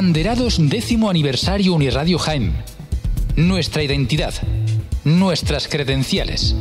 Abanderados 10º aniversario Uniradio Jaén. Nuestra identidad, nuestras credenciales.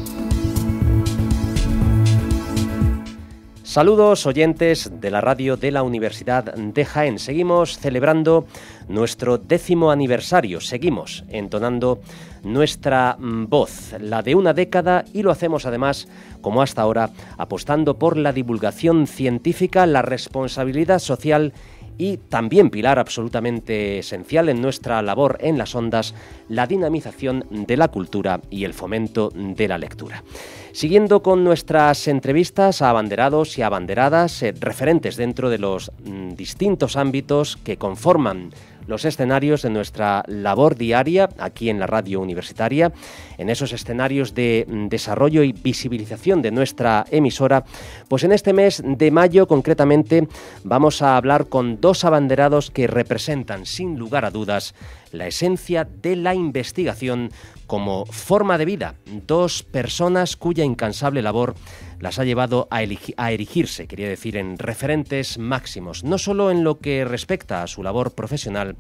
Saludos oyentes de la radio de la Universidad de Jaén. Seguimos celebrando nuestro 10º aniversario. Seguimos entonando nuestra voz, la de una década, y lo hacemos además, como hasta ahora, apostando por la divulgación científica, la responsabilidad social y también, pilar absolutamente esencial en nuestra labor en las ondas, la dinamización de la cultura y el fomento de la lectura. Siguiendo con nuestras entrevistas a abanderados y abanderadas, referentes dentro de los distintos ámbitos que conforman los escenarios de nuestra labor diaria aquí en la radio universitaria, en esos escenarios de desarrollo y visibilización de nuestra emisora, pues en este mes de mayo concretamente vamos a hablar con dos abanderados que representan sin lugar a dudas la esencia de la investigación como forma de vida, dos personas cuya incansable labor las ha llevado a erigirse, quería decir, en referentes máximos, no solo en lo que respecta a su labor profesional,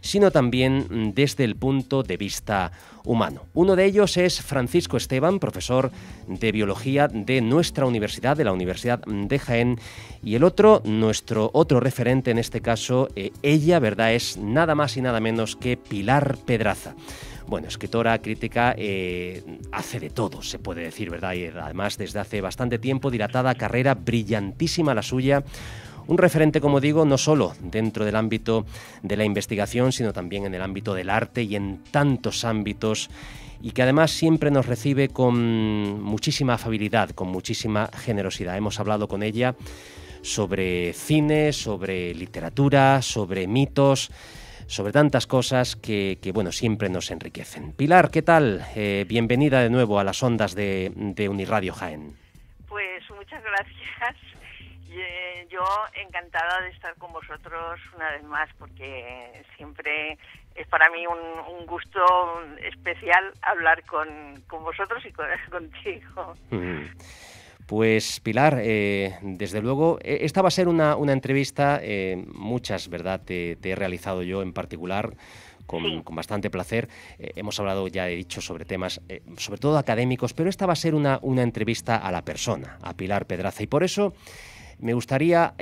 sino también desde el punto de vista humano. Uno de ellos es Francisco Esteban, profesor de Biología de nuestra universidad, de la Universidad de Jaén, y el otro, nuestro otro referente en este caso, ella, ¿verdad?, es nada más y nada menos que Pilar Pedraza. Bueno, escritora, crítica, hace de todo, se puede decir, ¿verdad? Y además desde hace bastante tiempo, dilatada carrera, brillantísima la suya. Un referente, como digo, no solo dentro del ámbito de la investigación, sino también en el ámbito del arte y en tantos ámbitos, y que además siempre nos recibe con muchísima afabilidad, con muchísima generosidad. Hemos hablado con ella sobre cine, sobre literatura, sobre mitos, sobre tantas cosas que bueno, siempre nos enriquecen. Pilar, ¿qué tal? Bienvenida de nuevo a las ondas de Uniradio Jaén. Pues muchas gracias. Yo encantada de estar con vosotros una vez más, porque siempre es para mí un gusto especial hablar con vosotros y contigo. Pues Pilar, desde luego, esta va a ser una entrevista, muchas, ¿verdad?, te he realizado yo en particular, con bastante placer. Hemos hablado, ya he dicho, sobre temas, sobre todo académicos, pero esta va a ser una entrevista a la persona, a Pilar Pedraza, y por eso me gustaría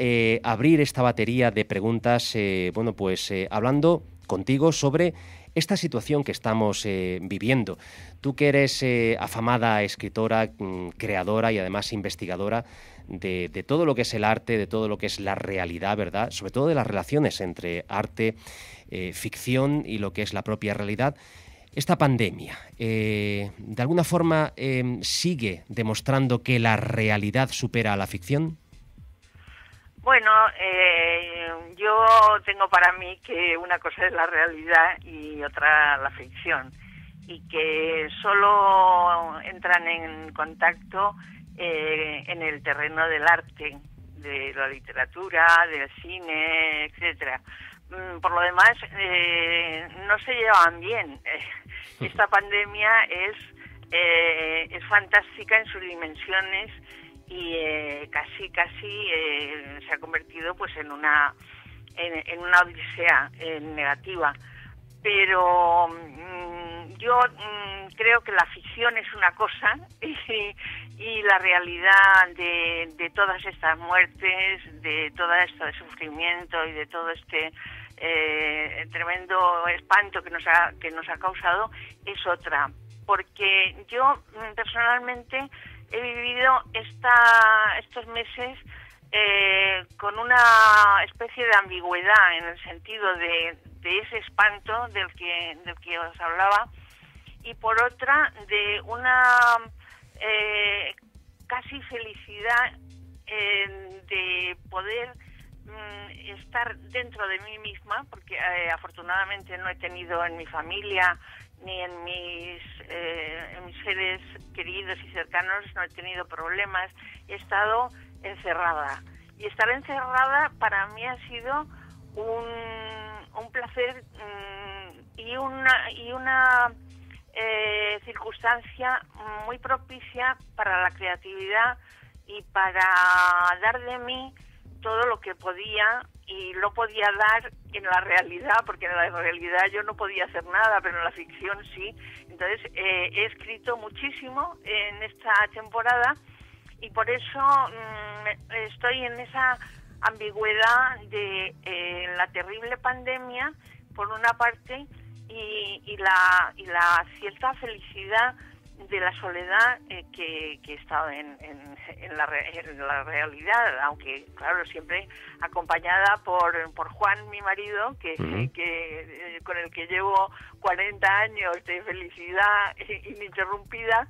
abrir esta batería de preguntas, hablando contigo sobre esta situación que estamos viviendo. Tú que eres afamada escritora, creadora y además investigadora de todo lo que es el arte, de todo lo que es la realidad, ¿verdad? Sobre todo de las relaciones entre arte, ficción y lo que es la propia realidad. Esta pandemia, ¿de alguna forma sigue demostrando que la realidad supera a la ficción? Bueno, yo tengo para mí que una cosa es la realidad y otra la ficción, y que solo entran en contacto en el terreno del arte, de la literatura, del cine, etcétera. Por lo demás, no se llevan bien. Esta pandemia es fantástica en sus dimensiones y casi se ha convertido pues en una odisea negativa. Pero yo creo que la ficción es una cosa y la realidad de todas estas muertes, de todo este sufrimiento y de todo este tremendo espanto que nos ha causado es otra. Porque yo personalmente he vivido estos meses con una especie de ambigüedad, en el sentido de ese espanto del que os hablaba, y por otra de una casi felicidad de poder estar dentro de mí misma, porque afortunadamente no he tenido en mi familia ni en mis seres queridos y cercanos, no he tenido problemas, he estado encerrada. Y estar encerrada para mí ha sido un placer y una circunstancia muy propicia para la creatividad y para dar de mí todo lo que podía y lo podía dar en la realidad, porque en la realidad yo no podía hacer nada, pero en la ficción sí. Entonces he escrito muchísimo en esta temporada y por eso estoy en esa ambigüedad de la terrible pandemia, por una parte, y la cierta felicidad de la soledad que he estado en la realidad, aunque claro, siempre acompañada por Juan, mi marido, que con el que llevo 40 años de felicidad ininterrumpida,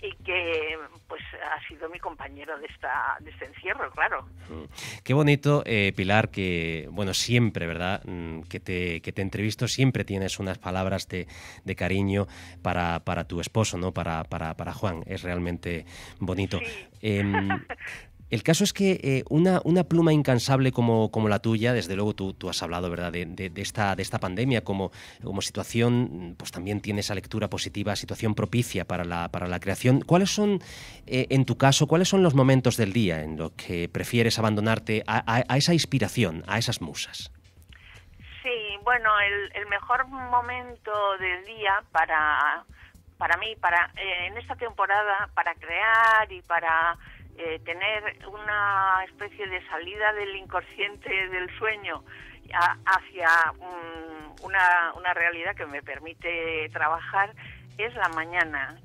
y que pues ha sido mi compañero de este encierro, claro. Qué bonito, Pilar, que bueno, siempre, ¿verdad?, que te entrevisto, siempre tienes unas palabras de cariño para tu esposo, ¿no?, para Juan. Es realmente bonito. Sí. El caso es que una pluma incansable como la tuya, desde luego tú has hablado, ¿verdad?, de esta pandemia como situación, pues también tiene esa lectura positiva, situación propicia para la creación. ¿Cuáles son, en tu caso, cuáles son los momentos del día en los que prefieres abandonarte a esa inspiración, a esas musas? Sí, bueno, el mejor momento del día para mí, en esta temporada, para crear y para tener una especie de salida del inconsciente, del sueño, hacia una realidad que me permite trabajar, es la mañana.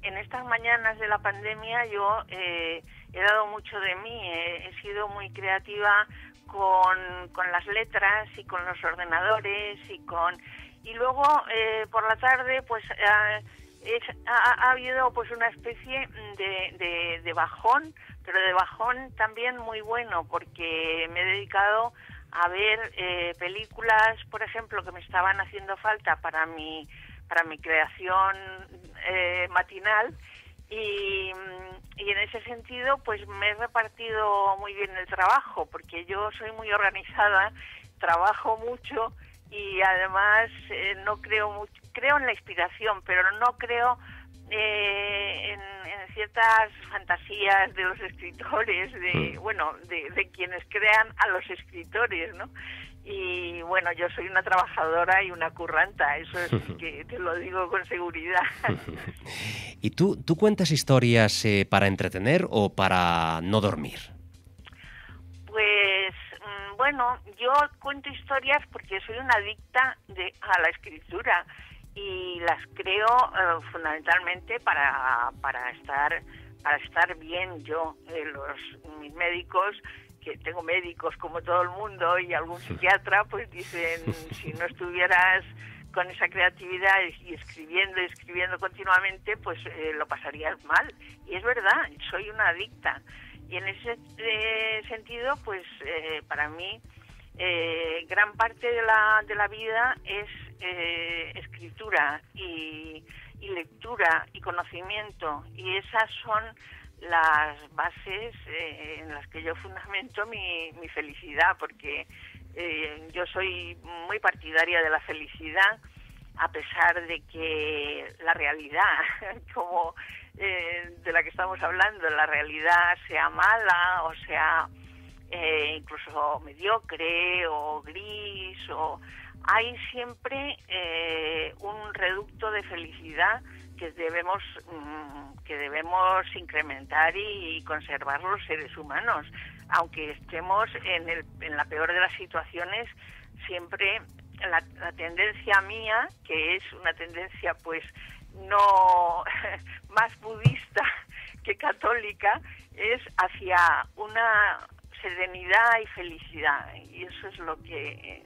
En estas mañanas de la pandemia yo he dado mucho de mí, he sido muy creativa con las letras y con los ordenadores y luego por la tarde pues ha habido pues una especie de bajón, pero de bajón también muy bueno, porque me he dedicado a ver películas, por ejemplo, que me estaban haciendo falta para mi creación matinal, y en ese sentido pues me he repartido muy bien el trabajo, porque yo soy muy organizada, trabajo mucho y además no creo mucho, creo en la inspiración, pero no creo en ciertas fantasías de los escritores, de quienes crean a los escritores, ¿no? Y bueno, yo soy una trabajadora y una curranta, eso es que te lo digo con seguridad. ¿Y tú cuentas historias para entretener o para no dormir? Pues bueno, yo cuento historias porque soy una adicta a la escritura y las creo fundamentalmente para estar bien yo. Mis médicos, que tengo médicos como todo el mundo y algún psiquiatra, pues dicen, si no estuvieras con esa creatividad y escribiendo continuamente, pues lo pasarías mal. Y es verdad, soy una adicta. Y en ese sentido, pues para mí gran parte de la vida es escritura y lectura y conocimiento, y esas son las bases en las que yo fundamento mi felicidad, porque yo soy muy partidaria de la felicidad, a pesar de que la realidad, como de la que estamos hablando, la realidad sea mala o sea incluso mediocre o gris, hay siempre un reducto de felicidad que debemos incrementar y conservar los seres humanos, aunque estemos en la peor de las situaciones. Siempre la tendencia mía, que es una tendencia pues no más budista que católica, es hacia una serenidad y felicidad, y eso es lo que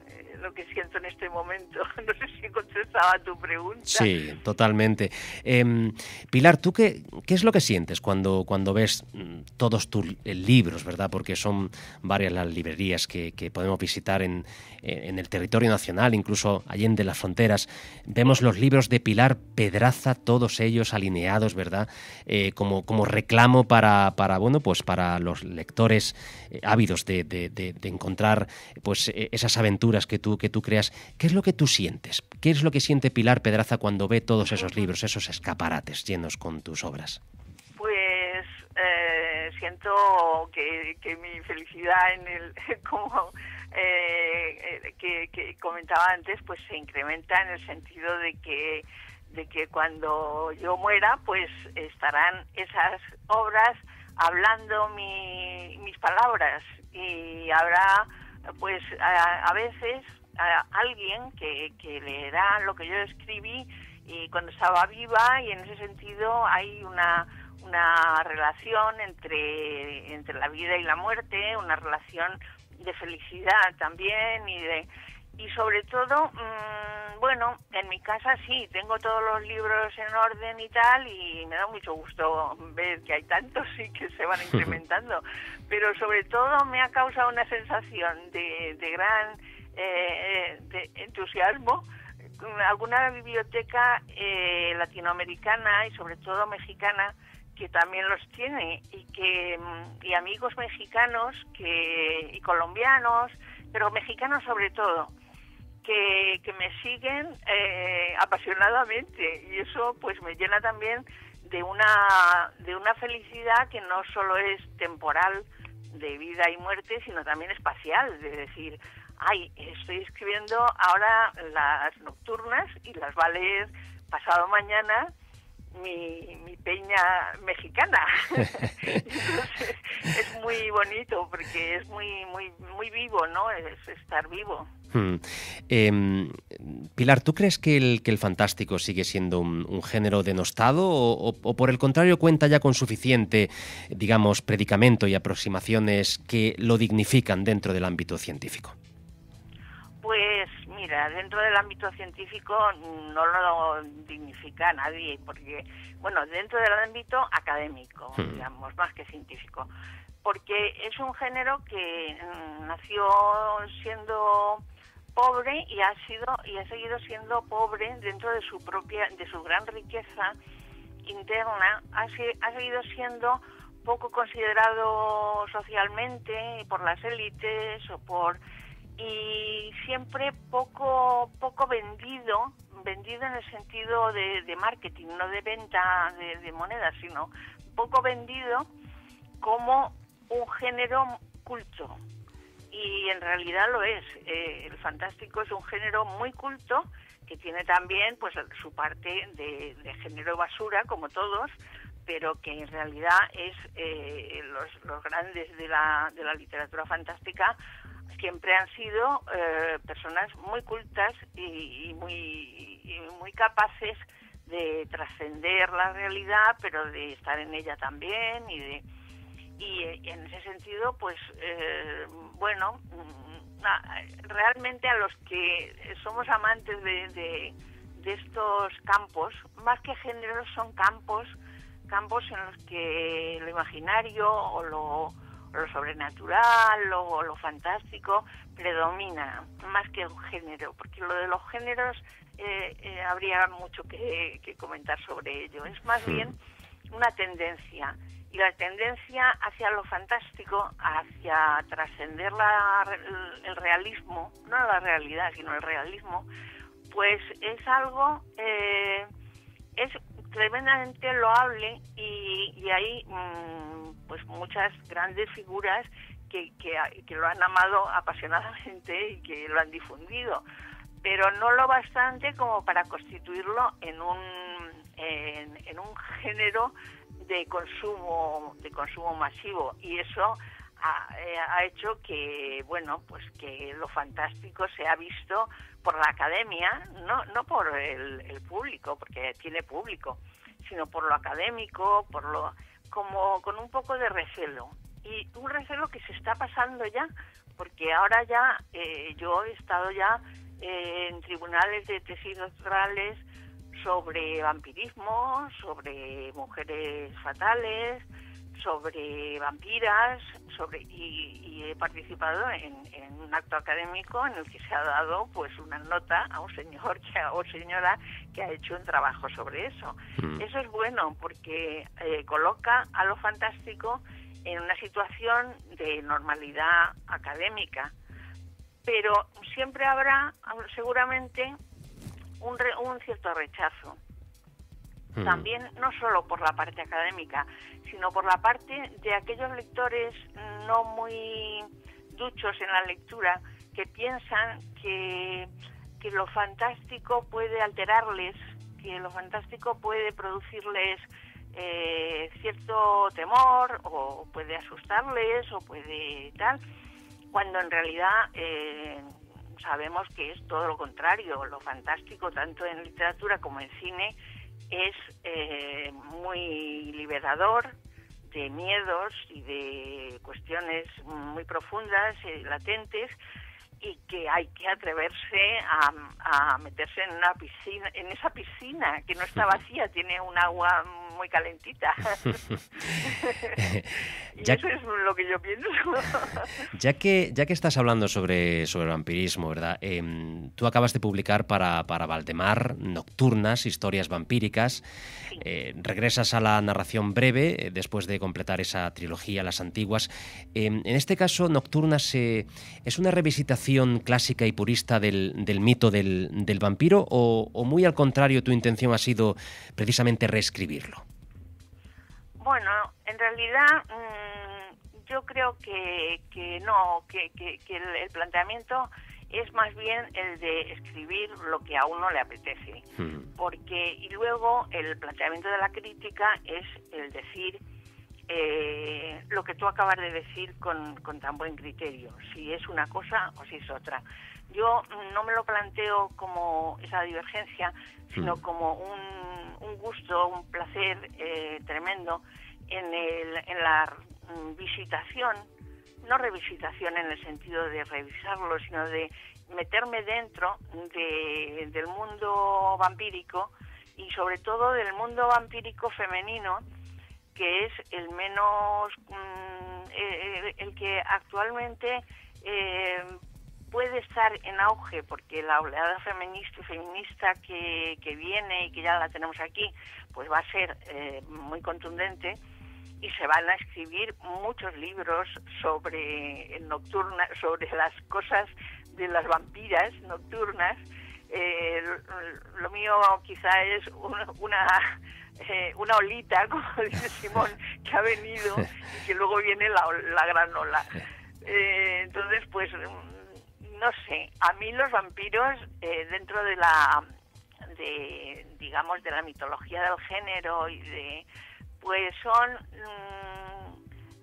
siento en este momento. No sé si he contestado a tu pregunta. Sí, totalmente. Pilar, ¿tú qué es lo que sientes cuando ves todos tus libros, verdad? Porque son varias las librerías que podemos visitar en el territorio nacional, incluso allende las fronteras. Vemos los libros de Pilar Pedraza, todos ellos alineados, ¿verdad? Como reclamo para los lectores ávidos de encontrar pues esas aventuras que tú creas. ¿Qué es lo que tú sientes? ¿Qué es lo que siente Pilar Pedraza cuando ve todos esos libros, esos escaparates llenos con tus obras? Pues siento que mi felicidad que comentaba antes, pues se incrementa en el sentido de que cuando yo muera, pues estarán esas obras hablando mis palabras, y habrá pues a veces alguien que leerá lo que yo escribí y cuando estaba viva, y en ese sentido hay una relación entre la vida y la muerte, una relación de felicidad también, y sobre todo, bueno, en mi casa sí, tengo todos los libros en orden y tal, y me da mucho gusto ver que hay tantos y que se van incrementando, pero sobre todo me ha causado una sensación de gran de entusiasmo. Alguna biblioteca latinoamericana y sobre todo mexicana que también los tiene, y amigos mexicanos y colombianos, pero mexicanos sobre todo, que me siguen apasionadamente, y eso pues me llena también de una felicidad que no solo es temporal, de vida y muerte, sino también espacial, de decir, estoy escribiendo ahora las nocturnas y las va a leer pasado mañana mi peña mexicana. Entonces, es muy bonito porque es muy muy muy vivo, ¿no? Es estar vivo. Pilar, ¿tú crees que el fantástico sigue siendo un género denostado o por el contrario cuenta ya con suficiente, digamos, predicamento y aproximaciones que lo dignifican dentro del ámbito científico? Pues mira, dentro del ámbito científico no lo dignifica nadie, porque, bueno, dentro del ámbito académico, digamos, más que científico, porque es un género que nació siendo pobre y ha seguido siendo pobre dentro de su gran riqueza interna, ha seguido siendo poco considerado socialmente por las élites y siempre poco vendido en el sentido de marketing, no de venta de monedas, sino poco vendido como un género culto. Y en realidad lo es. El fantástico es un género muy culto que tiene también pues su parte de género basura, como todos, pero que en realidad es los grandes de la literatura fantástica siempre han sido personas muy cultas y muy capaces de trascender la realidad, pero de estar en ella también, y en ese sentido, pues, bueno, realmente a los que somos amantes de estos campos, más que géneros, son campos en los que lo imaginario o lo sobrenatural o lo fantástico predomina más que un género, porque lo de los géneros habría mucho que comentar sobre ello. Es más bien una tendencia, y la tendencia hacia lo fantástico, hacia trascender el realismo, no la realidad, sino el realismo, pues es algo, es tremendamente loable, y hay pues muchas grandes figuras que lo han amado apasionadamente y que lo han difundido, pero no lo bastante como para constituirlo en un género de consumo masivo, y eso ha hecho que, bueno, pues que lo fantástico sea visto por la academia, no por el público, porque tiene público, sino por lo académico, como con un poco de recelo, y un recelo que se está pasando ya, porque ahora ya yo he estado ya en tribunales de tesis doctorales sobre vampirismo, sobre mujeres fatales, sobre vampiras, y he participado en un acto académico en el que se ha dado pues una nota a un señor o señora que ha hecho un trabajo sobre eso. Eso es bueno porque coloca a lo fantástico en una situación de normalidad académica, pero siempre habrá seguramente un cierto rechazo. También no solo por la parte académica, sino por la parte de aquellos lectores no muy duchos en la lectura, que piensan que lo fantástico puede alterarles, que lo fantástico puede producirles cierto temor, o puede asustarles, o puede tal, cuando en realidad sabemos que es todo lo contrario. Lo fantástico, tanto en literatura como en cine, es muy liberador de miedos y de cuestiones muy profundas y latentes, y que hay que atreverse a meterse en una piscina, en esa piscina que no está vacía, tiene un agua muy calentita. Y eso es lo que yo pienso. Ya que estás hablando sobre el vampirismo, ¿verdad? Tú acabas de publicar para Valdemar Nocturnas, historias vampíricas. Sí. Regresas a la narración breve después de completar esa trilogía, Las Antiguas. En este caso, Nocturnas es una revisitación clásica y purista del mito del vampiro, o muy al contrario, tu intención ha sido precisamente reescribirlo. Bueno, en realidad yo creo que no, que el planteamiento es más bien el de escribir lo que a uno le apetece, porque y luego el planteamiento de la crítica es el decir lo que tú acabas de decir con tan buen criterio, si es una cosa o si es otra. Yo no me lo planteo como esa divergencia, sino como un gusto, un placer tremendo en la visitación, no revisitación en el sentido de revisarlo, sino de meterme dentro del mundo vampírico, y sobre todo del mundo vampírico femenino, que es el menos, el que actualmente puede estar en auge, porque la oleada feminista que viene y que ya la tenemos aquí, pues va a ser muy contundente, y se van a escribir muchos libros sobre nocturnas, sobre las cosas de las vampiras nocturnas. Lo mío quizá es una olita, como dice Simón, que ha venido y que luego viene la gran ola. Entonces, pues, no sé, a mí los vampiros, dentro de digamos, de la mitología del género, pues son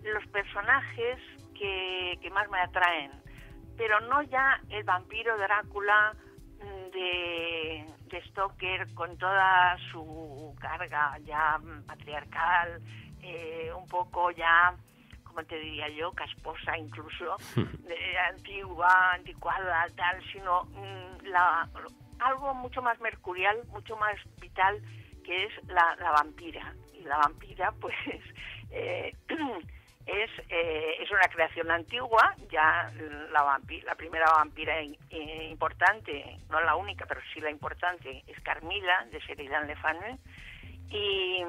los personajes que más me atraen, pero no ya el vampiro Drácula de Stoker, con toda su carga ya patriarcal, un poco ya, como te diría yo, casposa incluso, anticuada, tal, sino algo mucho más mercurial, mucho más vital, que es la vampira. Y la vampira, pues, es una creación antigua. Ya la primera vampira importante, no la única, pero sí la importante, es Carmila, de Sheridan Le Fanu. Y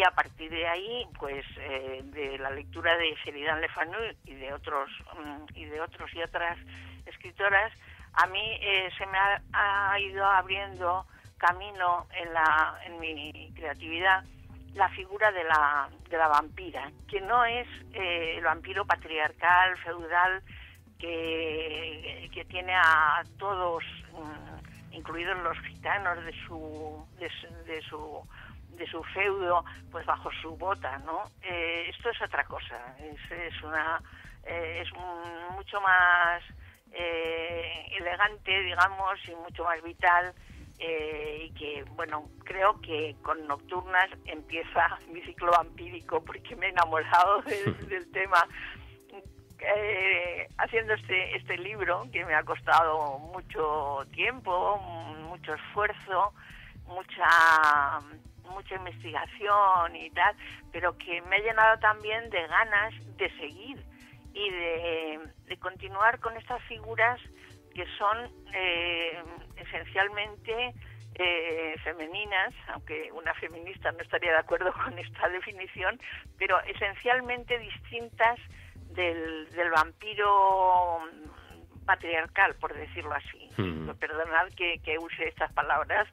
a partir de ahí, pues, de la lectura de Sheridan Le Fanu y de otros y otras escritoras, a mí se me ha ido abriendo camino en mi creatividad la figura de la vampira, que no es el vampiro patriarcal, feudal, que tiene a todos, incluidos los gitanos de su feudo, pues bajo su bota, ¿no? Esto es otra cosa, es mucho más elegante, digamos, y mucho más vital, y que, bueno, creo que con Nocturnas empieza mi ciclo vampírico, porque me he enamorado del tema, haciendo este libro, que me ha costado mucho tiempo, mucho esfuerzo, mucha investigación y tal, pero que me ha llenado también de ganas de seguir y de continuar con estas figuras que son esencialmente femeninas, aunque una feminista no estaría de acuerdo con esta definición, pero esencialmente distintas del vampiro patriarcal, por decirlo así. Perdonad que use estas palabras,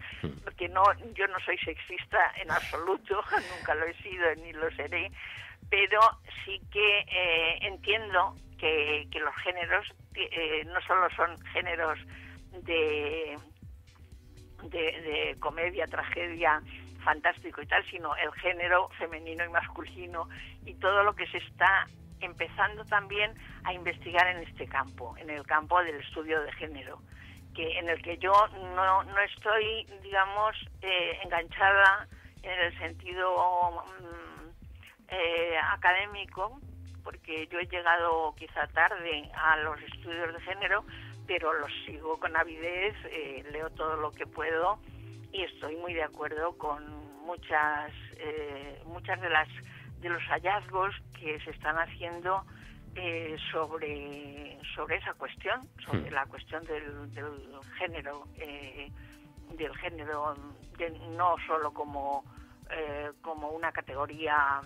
porque yo no soy sexista en absoluto, nunca lo he sido ni lo seré, pero sí que entiendo que los géneros no solo son géneros de comedia, tragedia, fantástico y tal, sino el género femenino y masculino y todo lo que se está empezando también a investigar en este campo, en el campo del estudio de género, en el que yo no estoy, digamos, enganchada en el sentido académico, porque yo he llegado quizá tarde a los estudios de género, pero los sigo con avidez, leo todo lo que puedo y estoy muy de acuerdo con muchas de los hallazgos que se están haciendo sobre esa cuestión, sobre la cuestión del género, no solo como una categoría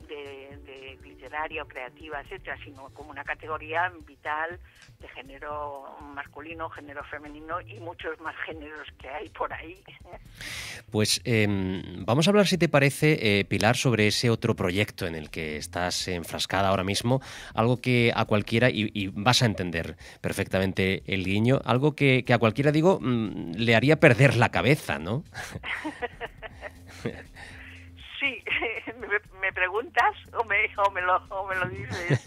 de literaria o creativa, etcétera, sino como una categoría vital de género masculino, género femenino y muchos más géneros que hay por ahí. Pues vamos a hablar, si te parece, Pilar, sobre ese otro proyecto en el que estás enfrascada ahora mismo, algo que a cualquiera, y vas a entender perfectamente el guiño, algo que a cualquiera, digo, le haría perder la cabeza, ¿no? Sí, ¿me preguntas o me lo dices?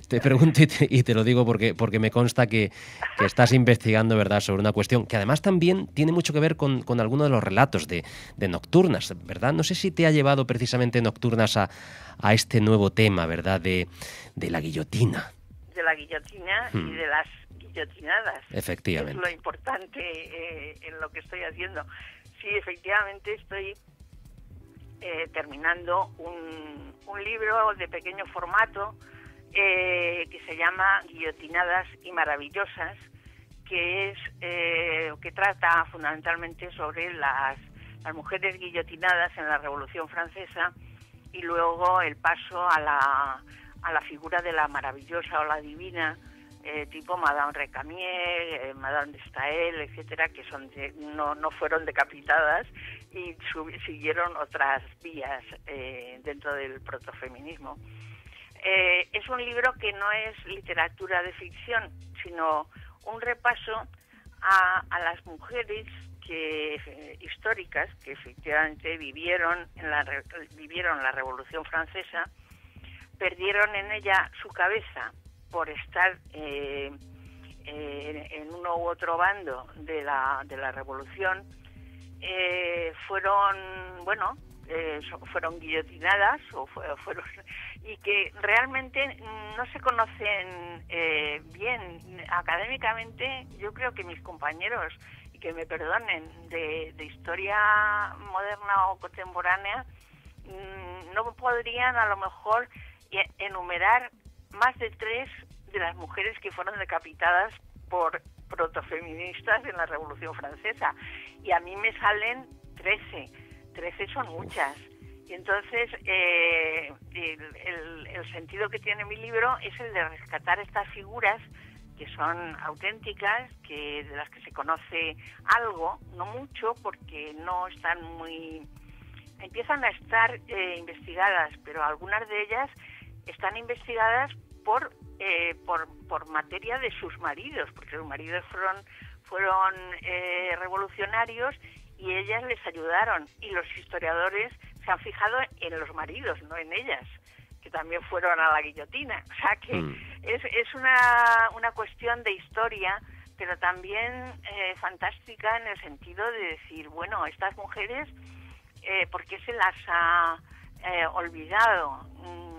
Te pregunto y te lo digo porque me consta que estás investigando, ¿verdad?, sobre una cuestión que además también tiene mucho que ver con alguno de los relatos de Nocturnas, ¿verdad? No sé si te ha llevado precisamente Nocturnas a este nuevo tema, ¿verdad?, de la guillotina. De la guillotina y de las guillotinadas. Efectivamente. Es lo importante en lo que estoy haciendo. Sí, efectivamente estoy terminando un libro de pequeño formato que se llama Guillotinadas y Maravillosas, que trata fundamentalmente sobre las mujeres guillotinadas en la Revolución Francesa y luego el paso a la figura de la maravillosa o la divina, tipo Madame Recamier, Madame de Staël, etcétera, que no fueron decapitadas y siguieron otras vías dentro del protofeminismo. Es un libro que no es literatura de ficción, sino un repaso a las mujeres históricas que efectivamente vivieron la Revolución Francesa, perdieron en ella su cabeza por estar en uno u otro bando de la revolución, fueron guillotinadas y que realmente no se conocen bien académicamente. Yo creo que mis compañeros, y que me perdonen, de historia moderna o contemporánea, no podrían a lo mejor enumerar más de 3 de las mujeres que fueron decapitadas por protofeministas en la Revolución Francesa. Y a mí me salen 13. 13 son muchas. Y entonces el sentido que tiene mi libro es el de rescatar estas figuras que son auténticas, de las que se conoce algo, no mucho, porque no están empiezan a estar investigadas, pero algunas de ellas están investigadas por materia de sus maridos, porque sus maridos fueron revolucionarios y ellas les ayudaron, y los historiadores se han fijado en los maridos, no en ellas, que también fueron a la guillotina. O sea que es una cuestión de historia, pero también fantástica, en el sentido de decir, bueno, estas mujeres, ¿por qué se las ha olvidado?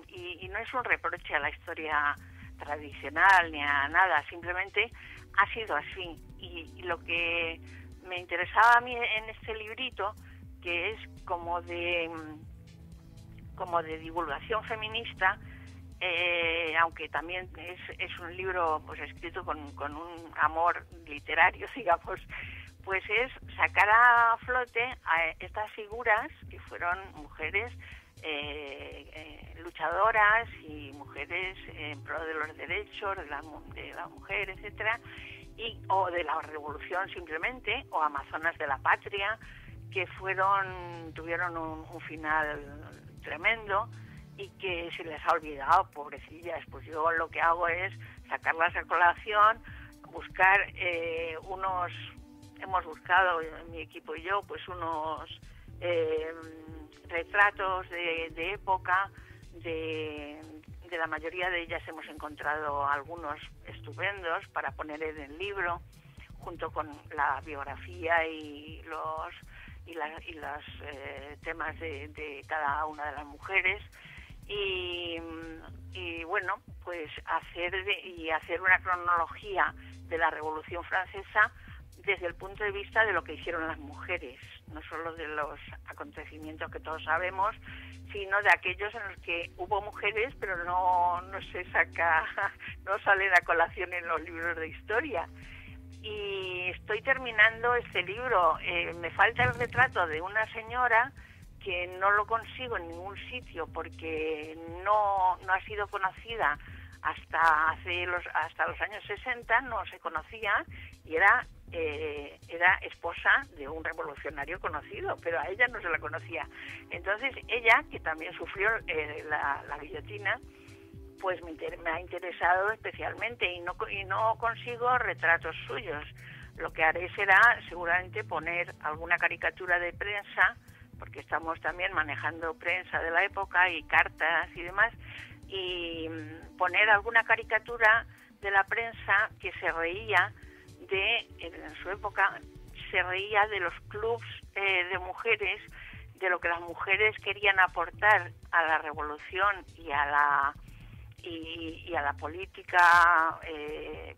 Y no es un reproche a la historia tradicional ni a nada, simplemente ha sido así. Y lo que me interesaba a mí en este librito, que es como de divulgación feminista, aunque también es un libro pues escrito con un amor literario, digamos, pues es sacar a flote a estas figuras que fueron mujeres luchadoras y mujeres en pro de los derechos de la mujer, etcétera, o de la revolución simplemente, o amazonas de la patria, que tuvieron un final tremendo, y que se les ha olvidado, pobrecillas. Pues yo lo que hago es sacarlas a colación, buscar hemos buscado en mi equipo y yo pues unos retratos de época, de la mayoría de ellas hemos encontrado algunos estupendos para poner en el libro, junto con la biografía y los temas de cada una de las mujeres, y bueno, pues hacer una cronología de la Revolución Francesa desde el punto de vista de lo que hicieron las mujeres, no solo de los acontecimientos que todos sabemos, sino de aquellos en los que hubo mujeres, pero no salen a colación en los libros de historia. Y estoy terminando este libro. Me falta el retrato de una señora que no lo consigo en ningún sitio porque no ha sido conocida hasta los años 60, no se conocía, y era esposa de un revolucionario conocido, pero a ella no se la conocía. Entonces ella, que también sufrió la guillotina, pues me ha interesado especialmente, y no consigo retratos suyos. Lo que haré será seguramente poner alguna caricatura de prensa, porque estamos también manejando prensa de la época y cartas y demás, y poner alguna caricatura de la prensa que se reía en su época, se reía de los clubs de mujeres, de lo que las mujeres querían aportar a la revolución y a la política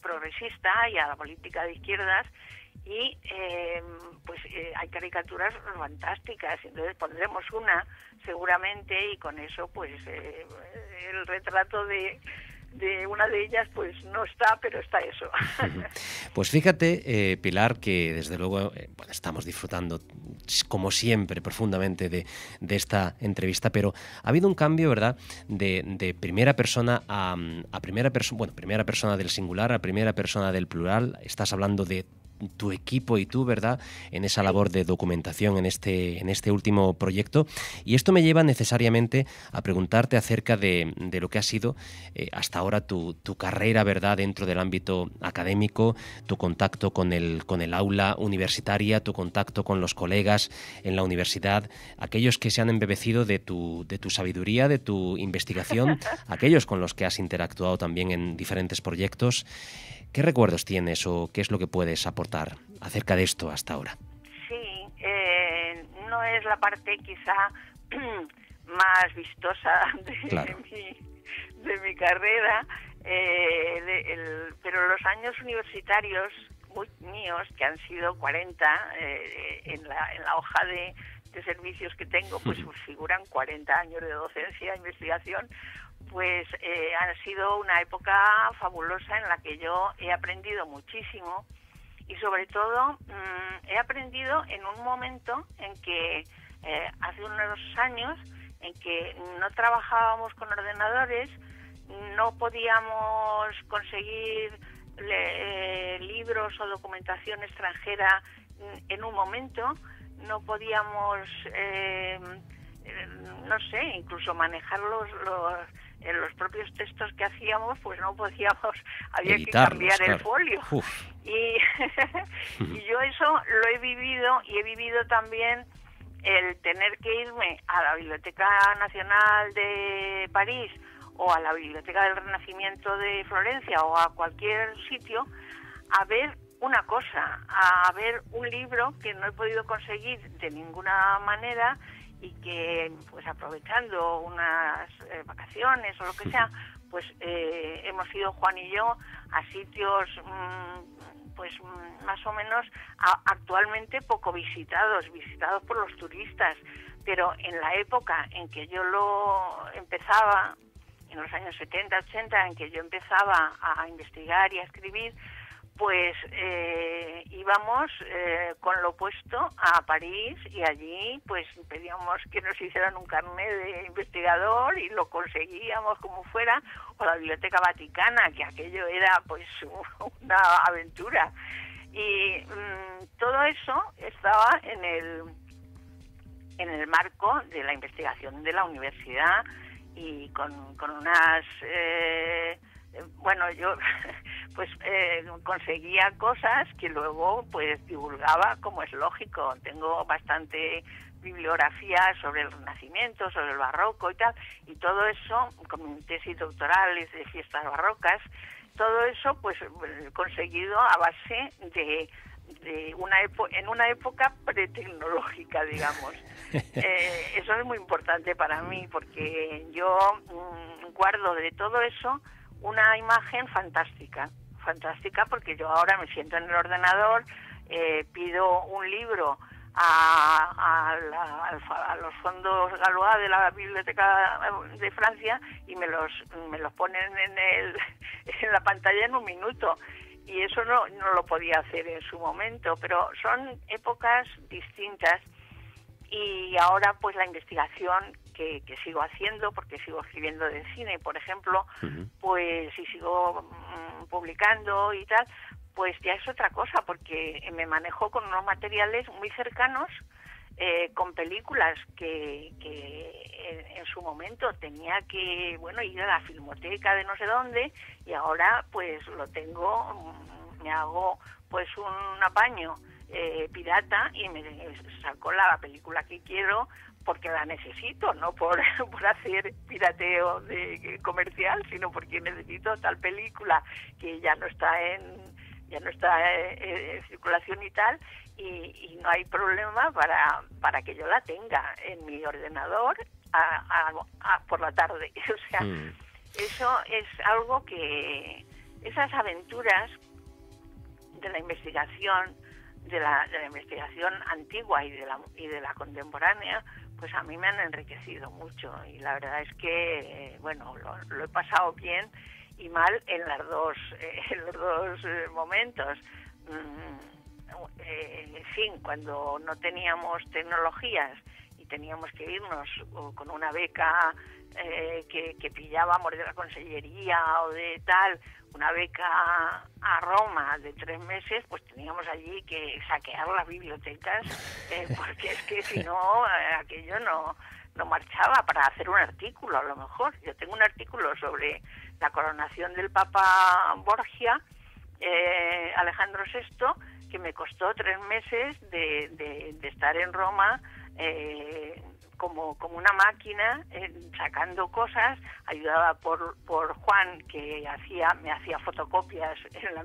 progresista y a la política de izquierdas, y hay caricaturas fantásticas. Entonces pondremos una seguramente, y con eso pues el retrato de una de ellas pues no está, pero está eso. Pues fíjate, Pilar, que desde luego estamos disfrutando como siempre profundamente de esta entrevista, pero ha habido un cambio, ¿verdad?, de primera persona a primera persona, primera persona del singular a primera persona del plural. Estás hablando de tu equipo y tú, ¿verdad?, en esa labor de documentación en este último proyecto. Y esto me lleva necesariamente a preguntarte acerca de lo que ha sido hasta ahora tu carrera, ¿verdad?, dentro del ámbito académico, tu contacto con el aula universitaria, tu contacto con los colegas en la universidad, aquellos que se han embebecido de tu sabiduría, de tu investigación, aquellos con los que has interactuado también en diferentes proyectos. ¿Qué recuerdos tienes o qué es lo que puedes aportar acerca de esto hasta ahora? Sí, no es la parte quizá más vistosa de mi carrera, pero los años universitarios míos, que han sido 40, en la hoja de servicios que tengo, pues figuran 40 años de docencia e investigación, pues ha sido una época fabulosa en la que yo he aprendido muchísimo, y sobre todo he aprendido en un momento en que hace unos años en que no trabajábamos con ordenadores, no podíamos conseguir libros o documentación extranjera en un momento, no podíamos incluso manejar los propios textos que hacíamos, pues no podíamos, había que cambiar el folio. Y yo eso lo he vivido, y he vivido también el tener que irme a la Biblioteca Nacional de París o a la Biblioteca del Renacimiento de Florencia o a cualquier sitio a ver una cosa, a ver un libro que no he podido conseguir de ninguna manera, y que pues aprovechando unas vacaciones o lo que sea, pues hemos ido Juan y yo a sitios más o menos actualmente poco visitados por los turistas, pero en la época en que yo lo empezaba, en los años 70, 80, en que yo empezaba a investigar y a escribir, pues íbamos con lo opuesto a París, y allí pues pedíamos que nos hicieran un carnet de investigador y lo conseguíamos como fuera, o la Biblioteca Vaticana, que aquello era pues una aventura. Y todo eso estaba en el marco de la investigación de la universidad, y con unas... bueno, yo pues conseguía cosas que luego pues divulgaba, como es lógico. Tengo bastante bibliografía sobre el Renacimiento, sobre el Barroco y tal, y todo eso, con mi tesis doctoral de fiestas barrocas, todo eso pues conseguido a base de en una época pretecnológica, digamos. Eso es muy importante para mí, porque yo guardo de todo eso una imagen fantástica porque yo ahora me siento en el ordenador, pido un libro a los fondos Galois de la Biblioteca de Francia y me los ponen en la pantalla en un minuto, y eso no lo podía hacer en su momento, pero son épocas distintas. Y ahora pues la investigación que sigo haciendo, porque sigo escribiendo de cine, por ejemplo, pues y sigo publicando y tal, pues ya es otra cosa, porque me manejo con unos materiales muy cercanos, con películas que en su momento tenía que, bueno, ir a la filmoteca de no sé dónde, y ahora pues lo tengo, me hago pues un apaño pirata y me saco la película que quiero porque la necesito, no por hacer pirateo comercial, sino porque necesito tal película que ya no está en circulación y tal, y no hay problema para que yo la tenga en mi ordenador por la tarde. O sea, eso es algo que esas aventuras de la investigación, de la investigación antigua y de la contemporánea, pues a mí me han enriquecido mucho, y la verdad es que bueno, lo he pasado bien y mal en los dos momentos. En fin, cuando no teníamos tecnologías y teníamos que irnos con una beca que pillábamos de la consellería o de tal, una beca a Roma de 3 meses, pues teníamos allí que saquear las bibliotecas, porque es que si no, aquello no marchaba, para hacer un artículo a lo mejor. Yo tengo un artículo sobre la coronación del Papa Borgia, Alejandro VI, que me costó 3 meses de estar en Roma, como una máquina, sacando cosas, ayudada por Juan, que me hacía fotocopias en la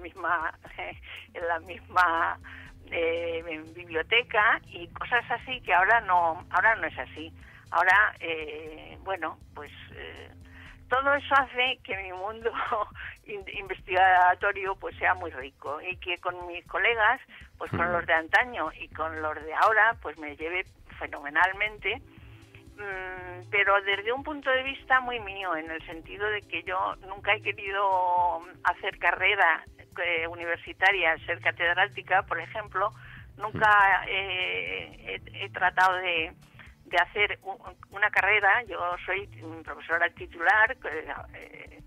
misma biblioteca, y cosas así que ahora no es así. Ahora, bueno, pues todo eso hace que mi mundo investigatorio pues sea muy rico, y que con mis colegas, pues con los de antaño y con los de ahora, pues me lleve fenomenalmente, pero desde un punto de vista muy mío, en el sentido de que yo nunca he querido hacer carrera universitaria, ser catedrática, por ejemplo. Nunca he tratado de hacer una carrera. Yo soy profesora titular,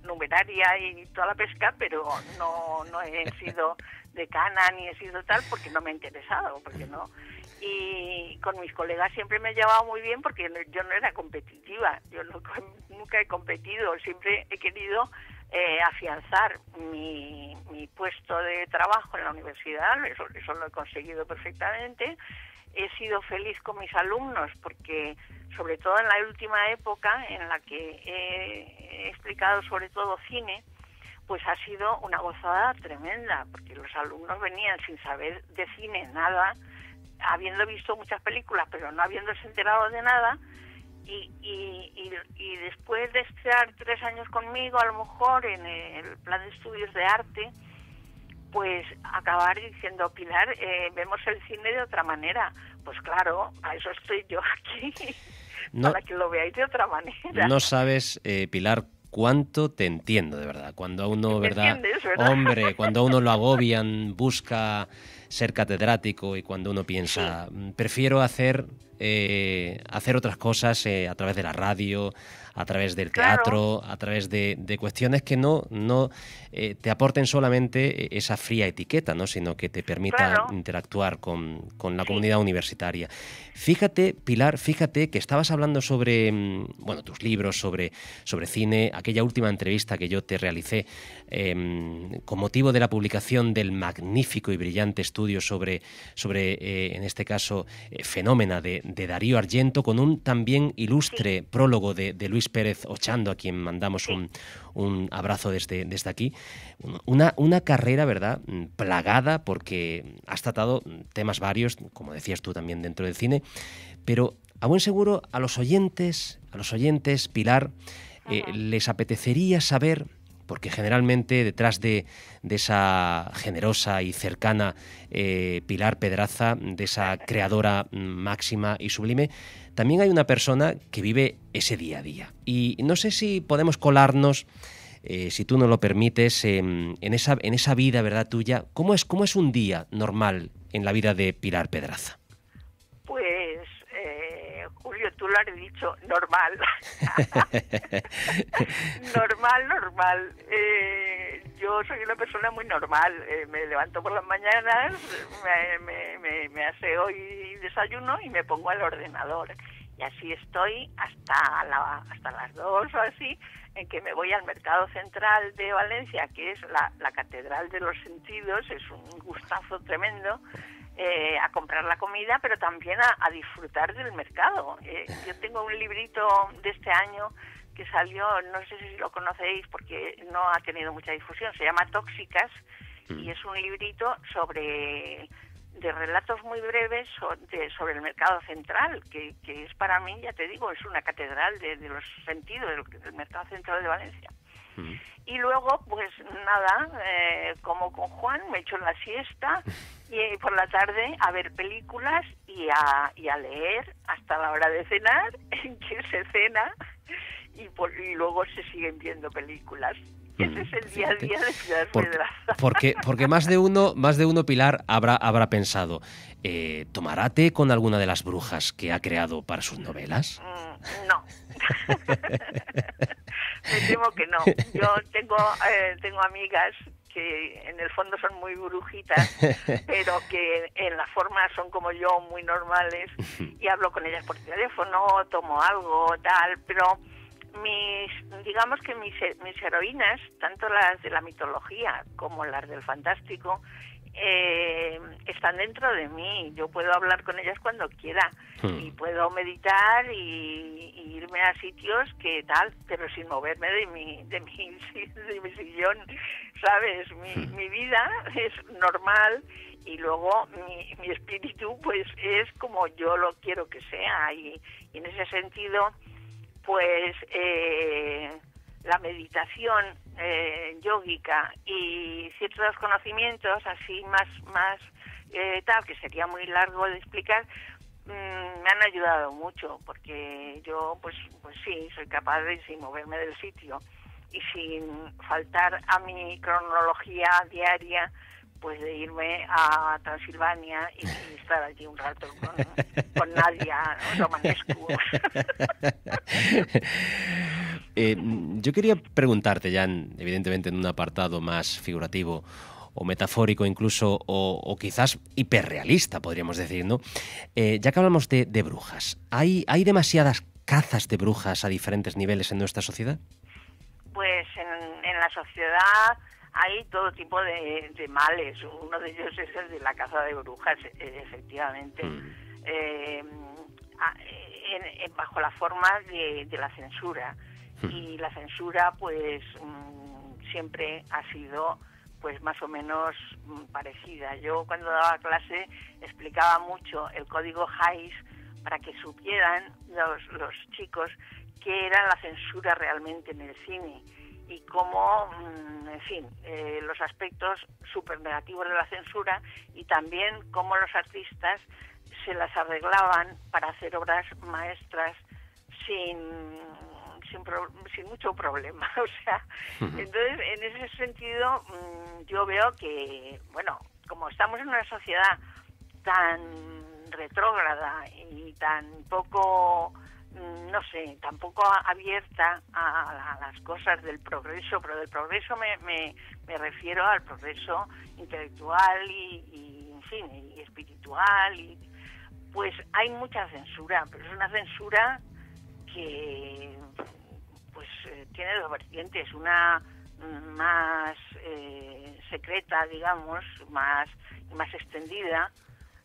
numeraria y toda la pesca, pero no he sido decana ni he sido tal, porque no me ha interesado, porque no. Y con mis colegas siempre me he llevado muy bien, porque yo no era competitiva, yo nunca he competido, siempre he querido afianzar mi puesto de trabajo en la universidad. Eso lo he conseguido perfectamente. He sido feliz con mis alumnos, porque sobre todo en la última época en la que he explicado sobre todo cine, pues ha sido una gozada tremenda, porque los alumnos venían sin saber de cine nada, habiendo visto muchas películas pero no habiéndose enterado de nada, y después de estar 3 años conmigo, a lo mejor en el plan de estudios de arte, pues acabar diciendo: Pilar, vemos el cine de otra manera. Pues claro, a eso estoy yo aquí, para que lo veáis de otra manera. No sabes, Pilar, cuánto te entiendo, de verdad. Cuando a uno, ¿verdad? Hombre, cuando a uno lo agobian, busca ser catedrático, y cuando uno piensa, prefiero hacer otras cosas a través de la radio, a través del teatro, a través de cuestiones que no te aporten solamente esa fría etiqueta, ¿no? Sino que te permita interactuar con la comunidad universitaria. Fíjate, Pilar, que estabas hablando sobre tus libros, sobre cine, aquella última entrevista que yo te realicé con motivo de la publicación del magnífico y brillante estudio sobre en este caso, Fenómena de Darío Argento, con un también ilustre prólogo de Luis Pérez Ochando, a quien mandamos un abrazo desde aquí. Una carrera, ¿verdad?, plagada, porque has tratado temas varios, como decías tú también, dentro del cine, pero a buen seguro a los oyentes, Pilar, les apetecería saber, porque generalmente detrás de esa generosa y cercana Pilar Pedraza, de esa creadora máxima y sublime, también hay una persona que vive ese día a día. Y no sé si podemos colarnos, si tú nos lo permites, en esa vida, ¿verdad?, tuya. ¿Cómo es un día normal en la vida de Pilar Pedraza? Pues, Julio, tú lo has dicho, normal. normal. Yo soy una persona muy normal. Me levanto por las mañanas, me aseo y desayuno y me pongo al ordenador. Y así estoy hasta las 2 o así, en que me voy al Mercado Central de Valencia, que es la catedral de los sentidos. Es un gustazo tremendo. A comprar la comida, pero también a disfrutar del mercado. Yo tengo un librito de este año que salió, no sé si lo conocéis porque no ha tenido mucha difusión, se llama Tóxicas, y es un librito de relatos muy breves sobre el mercado central, que es para mí, ya te digo, es una catedral de los sentidos del mercado central de Valencia. Y luego, pues nada, como con Juan, me echo la siesta y por la tarde a ver películas y a leer hasta la hora de cenar, en que se cena y luego se siguen viendo películas. Ese es el día a día de Pilar Pedraza. Porque más de uno, Pilar, habrá pensado, ¿tomará té con alguna de las brujas que ha creado para sus novelas? No. Me temo que no. Yo tengo amigas que en el fondo son muy brujitas, pero que en la forma son como yo, muy normales, y hablo con ellas por teléfono, tomo algo, tal, pero digamos que mis heroínas, tanto las de la mitología como las del fantástico, están dentro de mí. Yo puedo hablar con ellas cuando quiera y puedo meditar y irme a sitios que tal, pero sin moverme de mi sillón, ¿sabes? Mi vida es normal y luego mi espíritu pues es como yo lo quiero que sea, y en ese sentido pues la meditación yógica y ciertos conocimientos así más tal, que sería muy largo de explicar, me han ayudado mucho, porque yo pues sí, soy capaz de, sin moverme del sitio y sin faltar a mi cronología diaria, pues de irme a Transilvania y estar allí un rato con Nadia Romanescu. Yo quería preguntarte ya, evidentemente en un apartado más figurativo o metafórico incluso, o quizás hiperrealista, podríamos decir, ¿no? Ya que hablamos de brujas, ¿hay demasiadas cazas de brujas a diferentes niveles en nuestra sociedad? Pues en la sociedad hay todo tipo de males. Uno de ellos es el de la caza de brujas, efectivamente. Bajo la forma de la censura. Y la censura, pues, siempre ha sido, pues, más o menos parecida. Yo, cuando daba clase, explicaba mucho el código Hays para que supieran los chicos qué era la censura realmente en el cine y cómo, en fin, los aspectos súper negativos de la censura, y también cómo los artistas se las arreglaban para hacer obras maestras sin mucho problema. O sea, entonces, en ese sentido, yo veo que, bueno, como estamos en una sociedad tan retrógrada y tan poco no sé, tampoco abierta a las cosas del progreso, pero del progreso me refiero al progreso intelectual y en fin, y espiritual, y pues hay mucha censura, pero es una censura que pues tiene dos vertientes, una más secreta, digamos, más extendida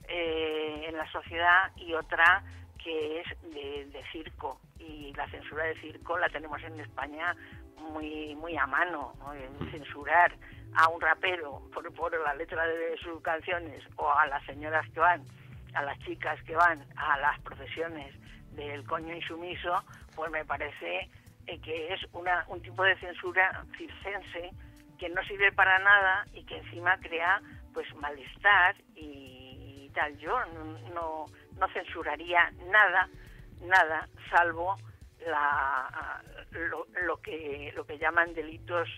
en la sociedad, y otra que es de circo, y la censura de circo la tenemos en España muy a mano, ¿no? Censurar a un rapero por la letra de sus canciones, o a las señoras que van, a las chicas que van a las procesiones del coño insumiso, pues me parece que es un tipo de censura circense que no sirve para nada y que encima crea pues malestar y tal. Yo no censuraría nada, salvo lo que llaman delitos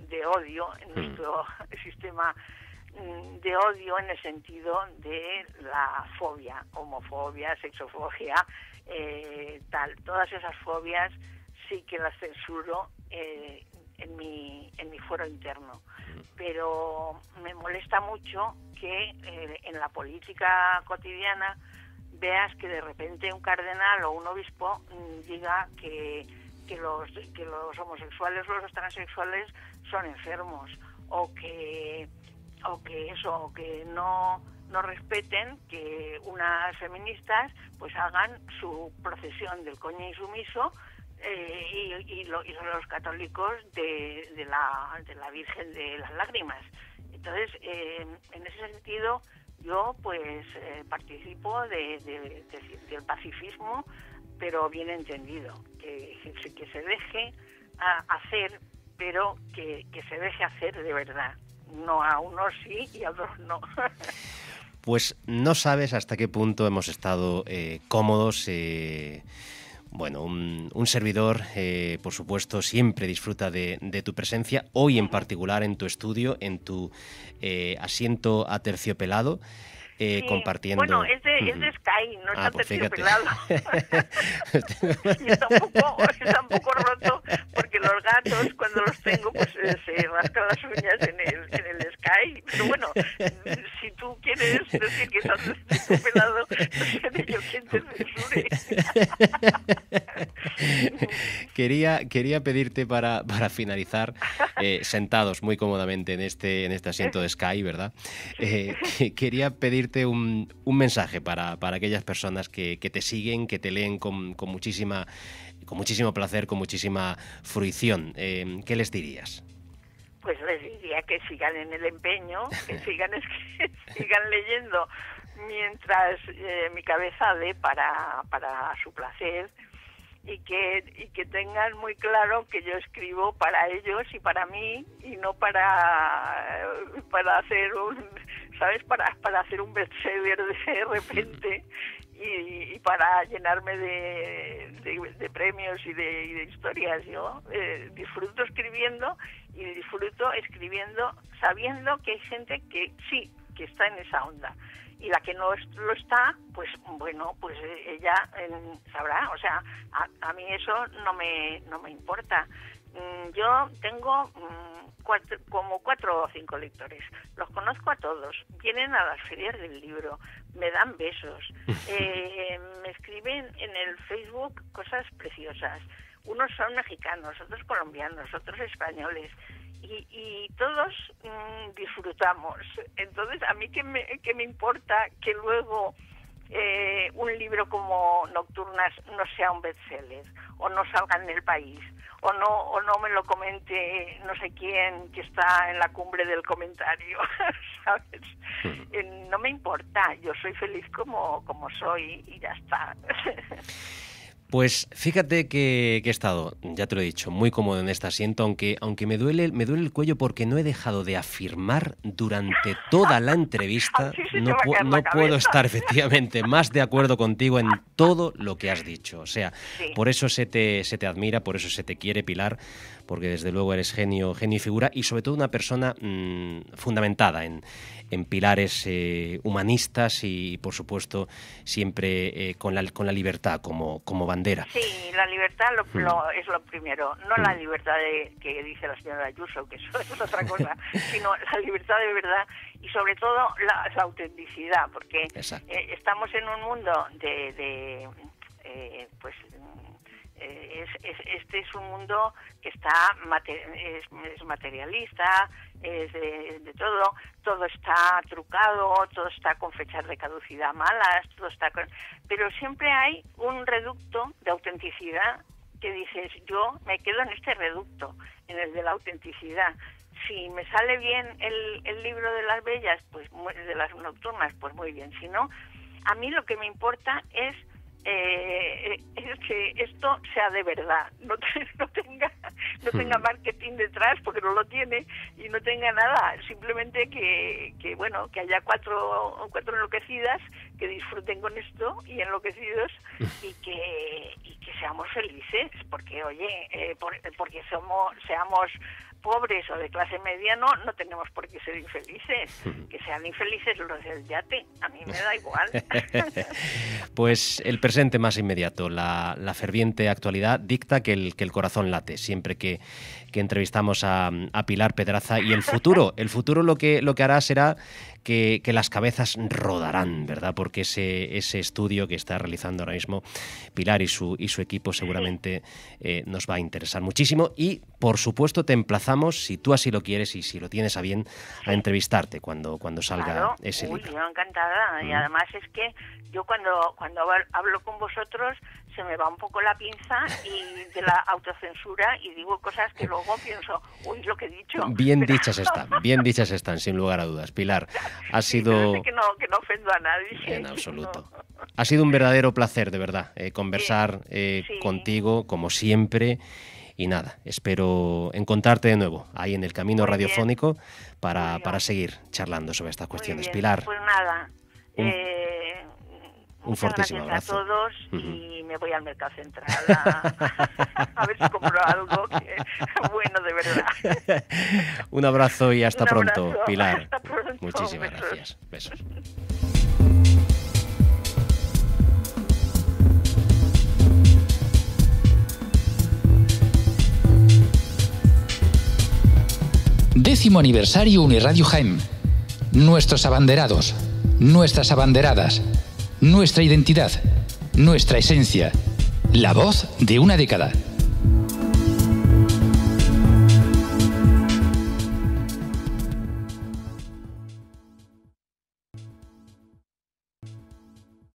de odio en nuestro sistema de odio, en el sentido de la fobia, homofobia, sexofobia, tal. Todas esas fobias sí que las censuro en mi fuero interno, pero me molesta mucho que en la política cotidiana veas que de repente un cardenal o un obispo diga que los homosexuales o los transexuales son enfermos, o que no respeten que unas feministas pues hagan su procesión del coño insumiso, y los católicos de la Virgen de las Lágrimas. Entonces, en ese sentido, yo pues participo del pacifismo, pero bien entendido, que se deje hacer, pero que se deje hacer de verdad. No, a unos sí y a otros no. Pues no sabes hasta qué punto hemos estado cómodos. Bueno, un servidor, por supuesto, siempre disfruta de tu presencia, hoy en particular en tu estudio, en tu asiento aterciopelado, compartiendo... Bueno, es de Sky, no está aterciopelado. Y está un poco roto, porque los gatos, cuando los tengo, pues se rascan las uñas en el Sky. Pero bueno, si tú quieres decir que está aterciopelado, no seré yo quien te censure. Quería pedirte para finalizar, sentados muy cómodamente en este asiento de Sky, ¿verdad? Quería pedirte un mensaje para aquellas personas que te siguen, que te leen con muchísimo placer, con muchísima fruición. ¿Qué les dirías? Pues les diría que sigan en el empeño, que sigan leyendo mientras mi cabeza dé para su placer, y que tengan muy claro que yo escribo para ellos y para mí, y no para hacer para hacer un bestseller de repente y para llenarme de premios y de historias. Yo disfruto escribiendo, y disfruto escribiendo sabiendo que hay gente que sí, que está en esa onda, y la que no lo está, pues bueno, pues ella sabrá. O sea, a mí eso no me importa. Yo tengo como 4 o 5 lectores, los conozco a todos, vienen a las ferias del libro, me dan besos, me escriben en el Facebook cosas preciosas. Unos son mexicanos, otros colombianos, otros españoles, y todos disfrutamos. Entonces, a mí ¿qué me importa que luego un libro como Nocturnas no sea un bestseller, o no salga en El País, o no me lo comente no sé quién que está en la cumbre del comentario, ¿sabes? No me importa, yo soy feliz como soy, y ya está. Pues fíjate que he estado, ya te lo he dicho, muy cómodo en este asiento, aunque me duele el cuello, porque no he dejado de afirmar durante toda la entrevista. No puedo estar efectivamente más de acuerdo contigo en todo lo que has dicho. O sea, sí. Por eso se te admira, por eso se te quiere, Pilar, porque desde luego eres genio y figura, y sobre todo una persona fundamentada en pilares humanistas y, por supuesto, siempre con la libertad como bandera. Sí, la libertad es lo primero, no la libertad que dice la señora Ayuso, que eso es otra cosa, sino la libertad de verdad y sobre todo la autenticidad, porque estamos en un mundo este es un mundo que es materialista, es de todo está trucado, todo está con fechas de caducidad malas, pero siempre hay un reducto de autenticidad que dices, yo me quedo en este reducto, en el de la autenticidad. Si me sale bien el libro de las bellas, pues de las nocturnas, pues muy bien. Si no, a mí lo que me importa es que esto sea de verdad, no tenga marketing detrás, porque no lo tiene, y no tenga nada, simplemente que haya cuatro enloquecidas que disfruten con esto y enloquecidos y que seamos felices, porque porque seamos pobres o de clase media no tenemos por qué ser infelices. Que sean infelices los del yate, a mí me da igual. Pues el presente más inmediato, la ferviente actualidad dicta que el corazón late siempre que entrevistamos a Pilar Pedraza, y el futuro lo que hará será que las cabezas rodarán, ¿verdad? Porque ese estudio que está realizando ahora mismo Pilar y su equipo seguramente nos va a interesar muchísimo, y por supuesto te emplazamos, si tú así lo quieres y si lo tienes a bien, a entrevistarte cuando salga ese libro. Yo encantada, y además es que yo cuando hablo con vosotros se me va un poco la pinza y de la autocensura y digo cosas que luego pienso, uy, lo que he dicho. Bien dichas están, sin lugar a dudas. Pilar, ha sido... Que no ofendo a nadie. En absoluto. Ha sido un verdadero placer, de verdad, conversar contigo, como siempre. Y nada, espero encontrarte de nuevo ahí en el camino radiofónico para seguir charlando sobre estas cuestiones. Pilar. Pues nada, un fortísimo abrazo a todos y me voy al Mercado Central a ver si compro algo bueno, de verdad. Un abrazo y hasta pronto, Pilar. Hasta pronto. Muchísimas gracias. Besos. Décimo aniversario Uniradio Jaén. Nuestros abanderados, nuestras abanderadas, nuestra identidad, nuestra esencia. La voz de una década.